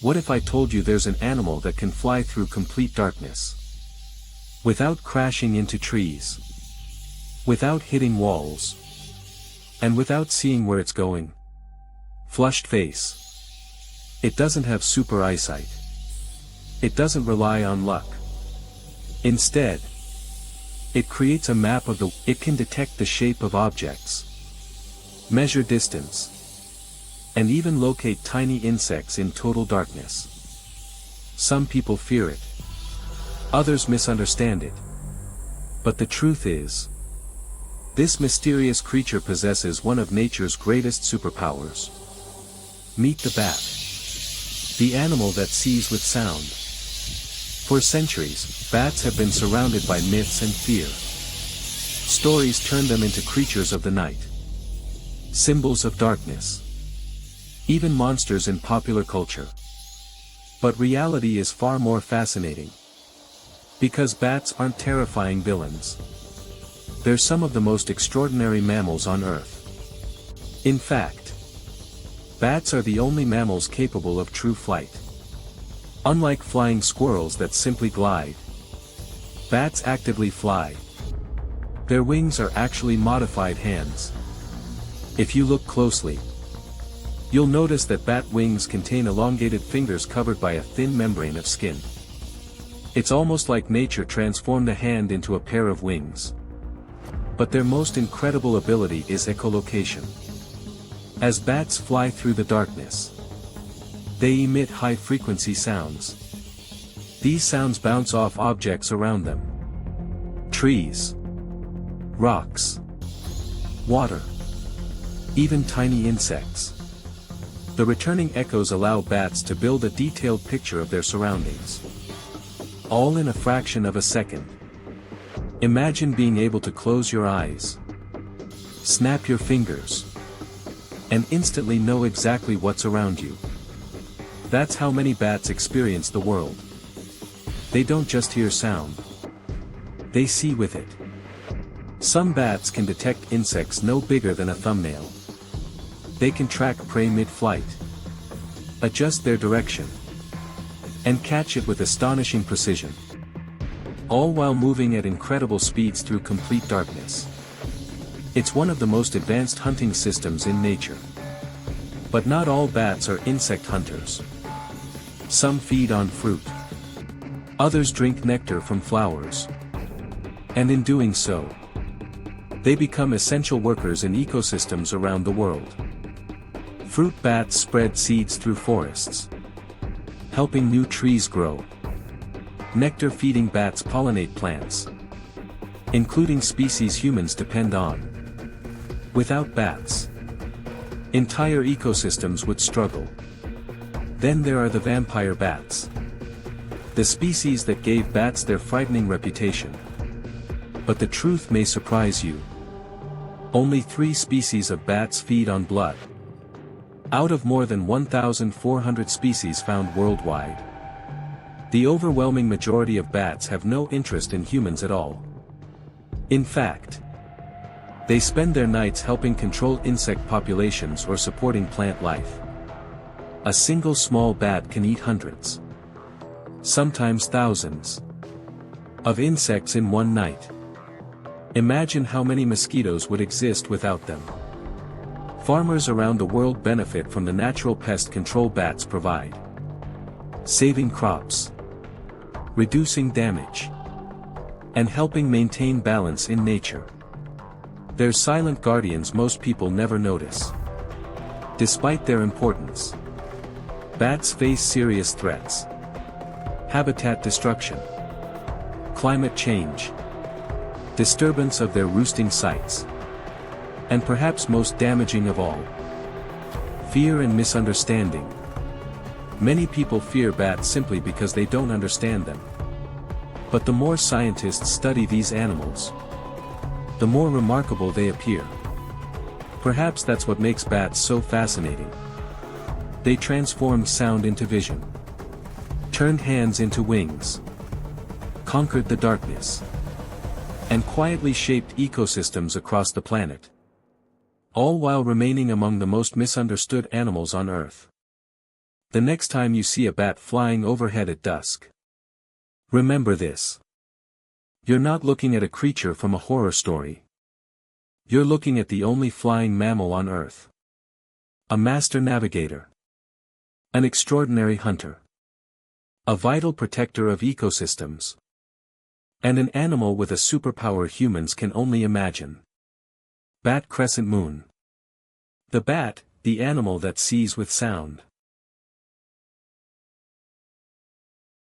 What if I told you there's an animal that can fly through complete darkness? Without crashing into trees. Without hitting walls. And without seeing where it's going. Flushed face. It doesn't have super eyesight. It doesn't rely on luck. Instead, it creates a map of the. It can detect the shape of objects, measure distance, and even locate tiny insects in total darkness. Some people fear it. Others misunderstand it. But the truth is, this mysterious creature possesses one of nature's greatest superpowers. Meet the bat. The animal that sees with sound. For centuries, bats have been surrounded by myths and fear. Stories turn them into creatures of the night. Symbols of darkness. Even monsters in popular culture. But reality is far more fascinating. Because bats aren't terrifying villains. They're some of the most extraordinary mammals on Earth. In fact, bats are the only mammals capable of true flight. Unlike flying squirrels that simply glide, bats actively fly. Their wings are actually modified hands. If you look closely, you'll notice that bat wings contain elongated fingers covered by a thin membrane of skin. It's almost like nature transformed a hand into a pair of wings. But their most incredible ability is echolocation. As bats fly through the darkness, they emit high-frequency sounds. These sounds bounce off objects around them. Trees, rocks, water, even tiny insects. The returning echoes allow bats to build a detailed picture of their surroundings. All in a fraction of a second. Imagine being able to close your eyes, snap your fingers, and instantly know exactly what's around you. That's how many bats experience the world. They don't just hear sound. They see with it. Some bats can detect insects no bigger than a thumbnail. They can track prey mid-flight, adjust their direction, and catch it with astonishing precision. All while moving at incredible speeds through complete darkness. It's one of the most advanced hunting systems in nature. But not all bats are insect hunters. Some feed on fruit. Others drink nectar from flowers. And in doing so, they become essential workers in ecosystems around the world. Fruit bats spread seeds through forests, helping new trees grow. Nectar-feeding bats pollinate plants, including species humans depend on. Without bats, entire ecosystems would struggle. Then there are the vampire bats. The species that gave bats their frightening reputation. But the truth may surprise you. Only 3 species of bats feed on blood. Out of more than 1,400 species found worldwide. The overwhelming majority of bats have no interest in humans at all. In fact, they spend their nights helping control insect populations or supporting plant life. A single small bat can eat hundreds, sometimes thousands, of insects in one night. Imagine how many mosquitoes would exist without them. Farmers around the world benefit from the natural pest control bats provide. Saving crops, reducing damage, and helping maintain balance in nature. They're silent guardians most people never notice. Despite their importance, bats face serious threats. Habitat destruction, climate change, disturbance of their roosting sites, and perhaps most damaging of all, fear and misunderstanding. Many people fear bats simply because they don't understand them. But the more scientists study these animals, the more remarkable they appear. Perhaps that's what makes bats so fascinating. They transformed sound into vision, turned hands into wings, conquered the darkness, and quietly shaped ecosystems across the planet. All while remaining among the most misunderstood animals on Earth. The next time you see a bat flying overhead at dusk, remember this. You're not looking at a creature from a horror story. You're looking at the only flying mammal on Earth. A master navigator. An extraordinary hunter. A vital protector of ecosystems. And an animal with a superpower humans can only imagine. Bat crescent moon. The bat, the animal that sees with sound.